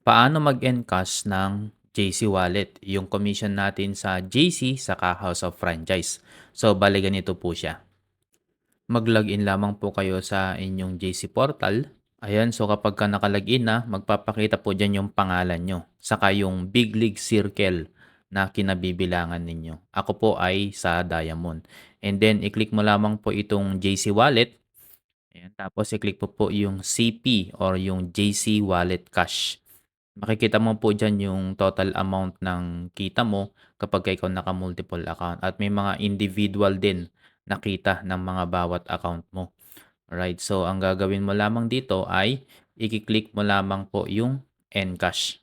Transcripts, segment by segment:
Paano mag-encash ng JC Wallet, yung commission natin sa JC saka House of Franchise. So, bale ganito po siya. Mag-login lamang po kayo sa inyong JC portal. Ayan, so kapag ka nakalagin na, magpapakita po dyan yung pangalan nyo. Saka yung Big League Circle na kinabibilangan ninyo. Ako po ay sa Diamond. And then, i-click mo lamang po itong JC Wallet. Ayan, tapos i-click po yung CP or yung JC Wallet Cash. Makikita mo po diyan yung total amount ng kita mo kapag ikaw naka-multiple account at may mga individual din na kita ng mga bawat account mo. Alright, so ang gagawin mo lamang dito ay i-click mo lamang po yung Encash.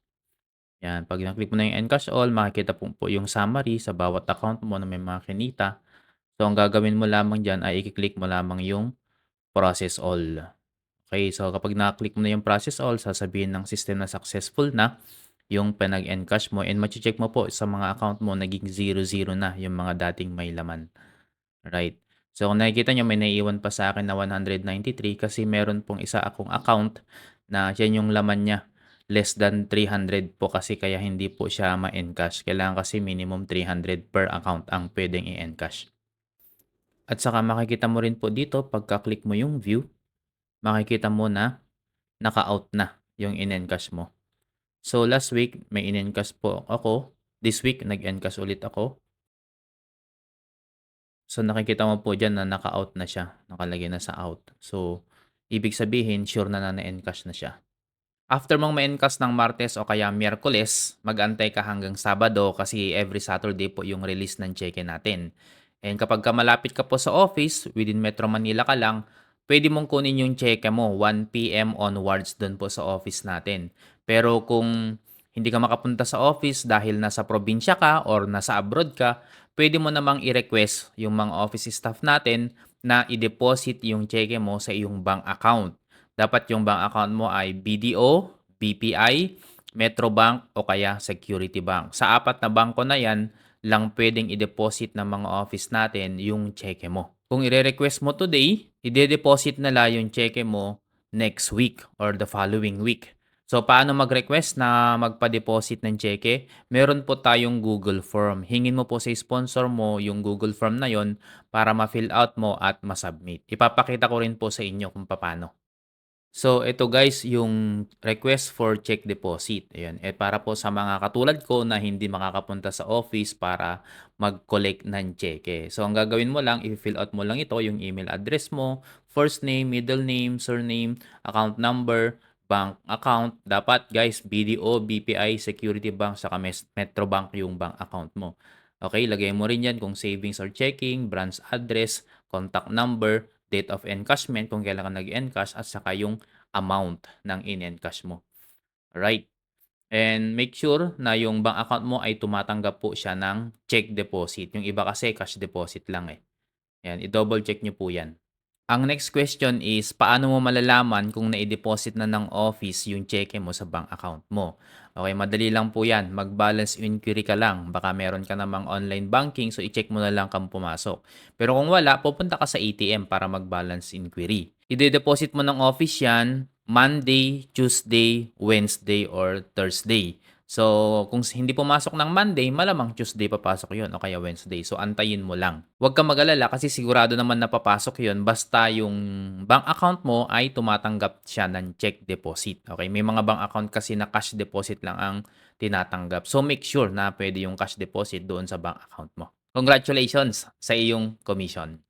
Yan, pag na-click mo na yung Encash all, makikita po yung summary sa bawat account mo na may mga kinita. So ang gagawin mo lamang diyan ay i-click mo lamang yung Process All. Okay, so kapag na-click mo na yung process all, sasabihin ng system na successful na yung pinag-encash mo and mache-check mo po sa mga account mo naging 00 na yung mga dating may laman. Right. So kung nakikita nyo may naiiwan pa sa akin na 193 kasi meron pong isa akong account na yan yung laman niya. Less than 300 po kasi kaya hindi po siya ma-encash. Kailangan kasi minimum 300 per account ang pwedeng i-encash. At saka makikita mo rin po dito pagka-click mo yung view, makikita mo na naka-out na yung in-encash mo. So last week may in-encash po ako. This week nag-encash ulit ako. So nakikita mo po diyan na naka-out na siya, nakalagay na sa out. So ibig sabihin sure na na-encash na siya. After mong ma-encash ng Martes o kaya Miyerkules, mag-antay ka hanggang Sabado kasi every Saturday po yung release ng cheque natin. And kapag ka malapit ka po sa office, within Metro Manila ka lang, pwede mong kunin yung cheque mo 1 PM onwards dun po sa office natin. Pero kung hindi ka makapunta sa office dahil nasa probinsya ka or nasa abroad ka, pwede mo namang i-request yung mga office staff natin na i-deposit yung cheque mo sa iyong bank account. Dapat yung bank account mo ay BDO, BPI, Metrobank o kaya Security Bank. Sa apat na bangko na yan, lang pwedeng i-deposit ng mga office natin yung cheque mo. Kung i-request mo today, i-deposit nila yung cheque mo next week or the following week. So, paano mag-request na magpa-deposit ng cheque? Meron po tayong Google Form. Hingin mo po sa sponsor mo yung Google Form na yon para ma-fill out mo at ma-submit. Ipapakita ko rin po sa inyo kung paano. So, ito guys, yung request for check deposit. Ayan. Para po sa mga katulad ko na hindi makakapunta sa office para mag-collect ng cheque. So, ang gagawin mo lang, i-fill out mo lang ito, yung email address mo, first name, middle name, surname, account number, bank account. Dapat guys, BDO, BPI, Security Bank, saka Metrobank yung bank account mo. Okay, lagay mo rin yan kung savings or checking, branch address, contact number, date of encashment kung kailan ka nag-encash at saka yung amount ng in-encash mo. Right. And make sure na yung bank account mo ay tumatanggap po siya ng check deposit. Yung iba kasi cash deposit lang eh. Yan, i-double check nyo po yan. Ang next question is, paano mo malalaman kung nai-deposit na ng office yung cheque mo sa bank account mo? Okay, madali lang po yan. Mag-balance inquiry ka lang. Baka meron ka namang online banking, so i-check mo na lang kung pumasok. Pero kung wala, pupunta ka sa ATM para mag-balance inquiry. I-deposit mo ng office yan Monday, Tuesday, Wednesday, or Thursday. So, kung hindi pumasok ng Monday, malamang Tuesday papasok yon o kaya Wednesday. So, antayin mo lang. Huwag kang mag-alala kasi sigurado naman na papasok yon basta yung bank account mo ay tumatanggap siya ng check deposit. Okay? May mga bank account kasi na cash deposit lang ang tinatanggap. So, make sure na pwede yung cash deposit doon sa bank account mo. Congratulations sa iyong commission.